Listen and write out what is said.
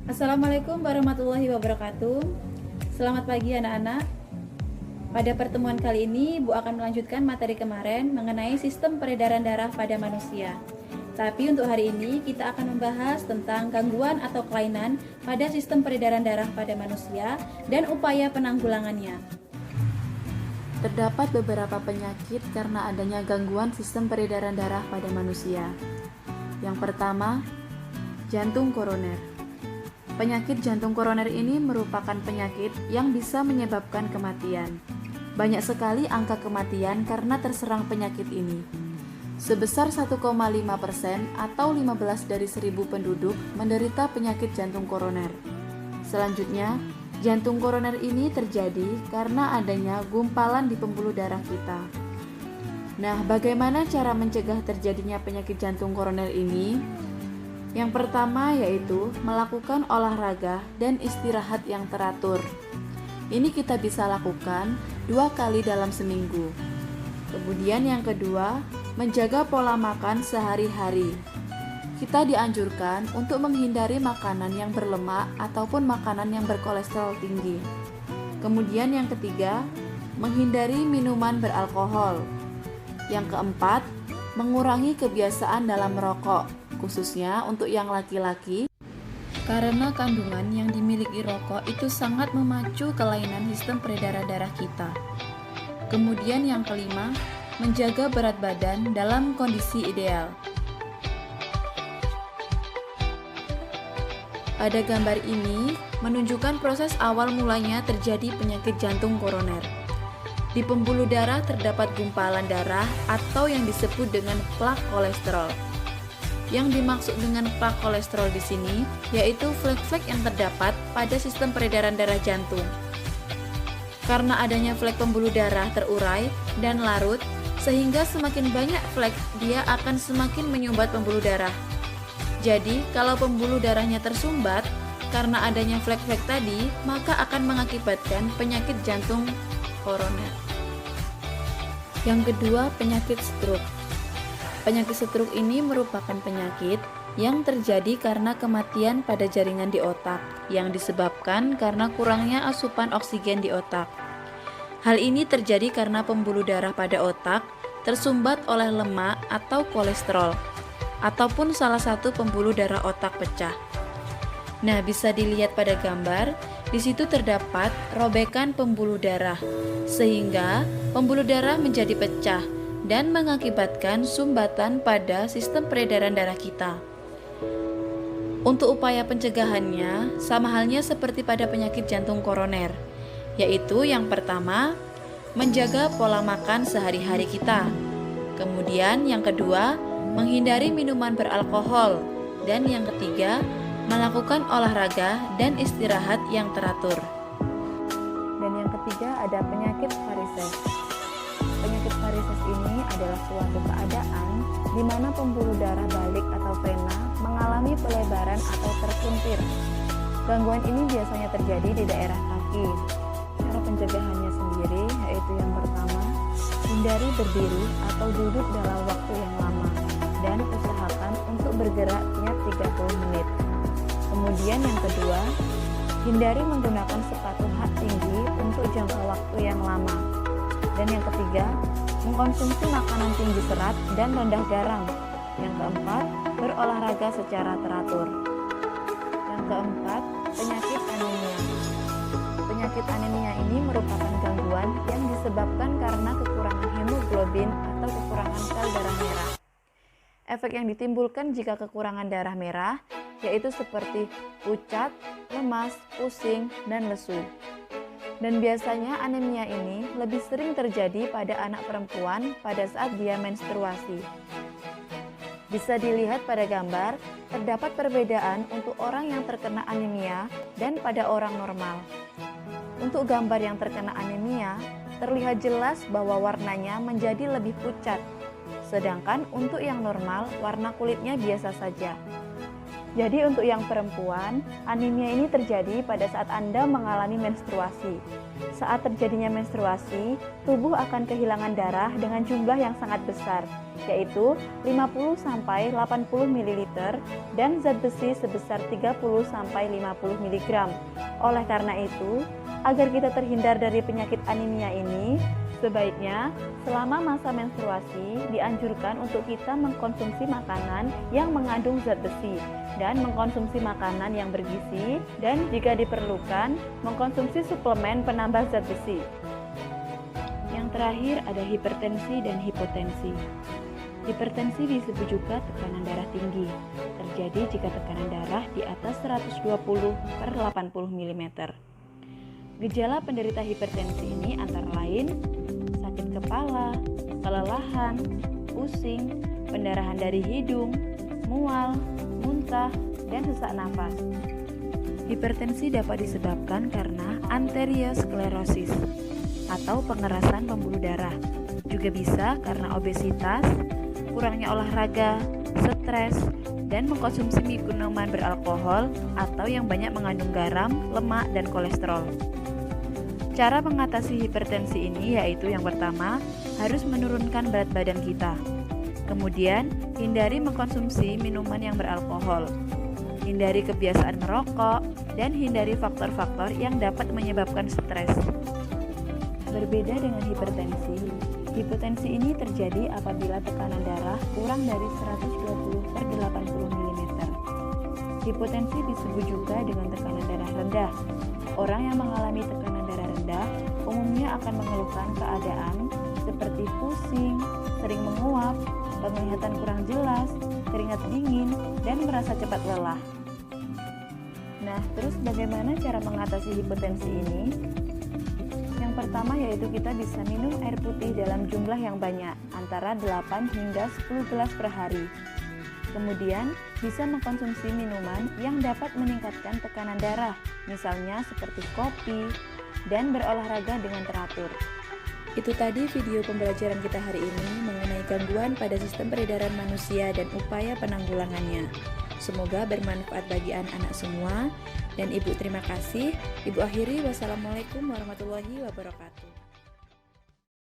Assalamualaikum warahmatullahi wabarakatuh. Selamat pagi anak-anak. Pada pertemuan kali ini, Bu akan melanjutkan materi kemarin mengenai sistem peredaran darah pada manusia. Tapi untuk hari ini kita akan membahas tentang gangguan atau kelainan pada sistem peredaran darah pada manusia dan upaya penanggulangannya. Terdapat beberapa penyakit karena adanya gangguan sistem peredaran darah pada manusia. Yang pertama, jantung koroner. Penyakit jantung koroner ini merupakan penyakit yang bisa menyebabkan kematian. Banyak sekali angka kematian karena terserang penyakit ini. Sebesar 1,5% atau 15 dari 1000 penduduk menderita penyakit jantung koroner. Selanjutnya, jantung koroner ini terjadi karena adanya gumpalan di pembuluh darah kita. Nah, bagaimana cara mencegah terjadinya penyakit jantung koroner ini? Yang pertama yaitu melakukan olahraga dan istirahat yang teratur. Ini kita bisa lakukan 2 kali dalam seminggu. Kemudian yang kedua, menjaga pola makan sehari-hari. Kita dianjurkan untuk menghindari makanan yang berlemak ataupun makanan yang berkolesterol tinggi. Kemudian yang ketiga, menghindari minuman beralkohol. Yang keempat, mengurangi kebiasaan dalam merokok, khususnya untuk yang laki-laki, karena kandungan yang dimiliki rokok itu sangat memacu kelainan sistem peredaran darah kita. Kemudian yang kelima, menjaga berat badan dalam kondisi ideal. Pada gambar ini menunjukkan proses awal mulanya terjadi penyakit jantung koroner. Di pembuluh darah terdapat gumpalan darah atau yang disebut dengan plak kolesterol. Yang dimaksud dengan plak kolesterol di sini yaitu flek-flek yang terdapat pada sistem peredaran darah jantung. Karena adanya flek pembuluh darah terurai dan larut, sehingga semakin banyak flek dia akan semakin menyumbat pembuluh darah. Jadi, kalau pembuluh darahnya tersumbat karena adanya flek-flek tadi, maka akan mengakibatkan penyakit jantung koroner. Yang kedua, penyakit stroke. Penyakit stroke ini merupakan penyakit yang terjadi karena kematian pada jaringan di otak yang disebabkan karena kurangnya asupan oksigen di otak. Hal ini terjadi karena pembuluh darah pada otak tersumbat oleh lemak atau kolesterol ataupun salah satu pembuluh darah otak pecah. Nah, bisa dilihat pada gambar, di situ terdapat robekan pembuluh darah sehingga pembuluh darah menjadi pecah dan mengakibatkan sumbatan pada sistem peredaran darah kita. Untuk upaya pencegahannya, sama halnya seperti pada penyakit jantung koroner, yaitu yang pertama, menjaga pola makan sehari-hari kita. Kemudian yang kedua, menghindari minuman beralkohol. Dan yang ketiga, melakukan olahraga dan istirahat yang teratur. Dan yang ketiga ada penyakit varises. Penyakit varises ini adalah suatu keadaan di mana pembuluh darah balik atau vena mengalami pelebaran atau tersuntir. Gangguan ini biasanya terjadi di daerah kaki. Cara pencegahannya sendiri yaitu yang pertama, hindari berdiri atau duduk dalam waktu yang lama dan usahakan untuk bergerak tiap 30 menit. Kemudian yang kedua, hindari menggunakan sepatu hak tinggi untuk jangka waktu yang lama. Dan yang ketiga, mengkonsumsi makanan tinggi serat dan rendah garam. Yang keempat, berolahraga secara teratur. Yang keempat, penyakit anemia. Penyakit anemia ini merupakan gangguan yang disebabkan karena kekurangan hemoglobin atau kekurangan sel darah merah. Efek yang ditimbulkan jika kekurangan darah merah yaitu seperti pucat, lemas, pusing, dan lesu. Dan biasanya anemia ini lebih sering terjadi pada anak perempuan pada saat dia menstruasi. Bisa dilihat pada gambar, terdapat perbedaan untuk orang yang terkena anemia dan pada orang normal. Untuk gambar yang terkena anemia, terlihat jelas bahwa warnanya menjadi lebih pucat. Sedangkan untuk yang normal, warna kulitnya biasa saja. Jadi untuk yang perempuan, anemia ini terjadi pada saat Anda mengalami menstruasi. Saat terjadinya menstruasi, tubuh akan kehilangan darah dengan jumlah yang sangat besar, yaitu 50-80 ml dan zat besi sebesar 30-50 mg. Oleh karena itu, agar kita terhindar dari penyakit anemia ini, sebaiknya selama masa menstruasi dianjurkan untuk kita mengkonsumsi makanan yang mengandung zat besi dan mengkonsumsi makanan yang bergizi, dan jika diperlukan mengkonsumsi suplemen penambah zat besi. Yang terakhir ada hipertensi dan hipotensi. Hipertensi disebut juga tekanan darah tinggi. Terjadi jika tekanan darah di atas 120/80 mm. Gejala penderita hipertensi ini antara lain sakit kepala, kelelahan, pusing, pendarahan dari hidung, mual, muntah, dan sesak nafas. Hipertensi dapat disebabkan karena arteriosklerosis atau pengerasan pembuluh darah. Juga bisa karena obesitas, kurangnya olahraga, stres, dan mengkonsumsi minuman beralkohol atau yang banyak mengandung garam, lemak, dan kolesterol. Cara mengatasi hipertensi ini yaitu yang pertama, harus menurunkan berat badan kita. Kemudian, hindari mengkonsumsi minuman yang beralkohol. Hindari kebiasaan merokok dan hindari faktor-faktor yang dapat menyebabkan stres. Berbeda dengan hipertensi ini terjadi apabila tekanan darah kurang dari 120/80 mm. Hipotensi disebut juga dengan tekanan darah rendah. Orang yang mengalami tekanan darah rendah umumnya akan mengeluhkan keadaan seperti pusing, sering menguap, penglihatan kurang jelas, keringat dingin, dan merasa cepat lelah. Nah, terus bagaimana cara mengatasi hipertensi ini? Yang pertama yaitu kita bisa minum air putih dalam jumlah yang banyak, antara 8 hingga 10 gelas per hari. Kemudian, bisa mengkonsumsi minuman yang dapat meningkatkan tekanan darah, misalnya seperti kopi, dan berolahraga dengan teratur. Itu tadi video pembelajaran kita hari ini mengenai gangguan pada sistem peredaran manusia dan upaya penanggulangannya. Semoga bermanfaat bagi anak-anak semua. Dan Ibu terima kasih. Ibu akhiri, wassalamualaikum warahmatullahi wabarakatuh.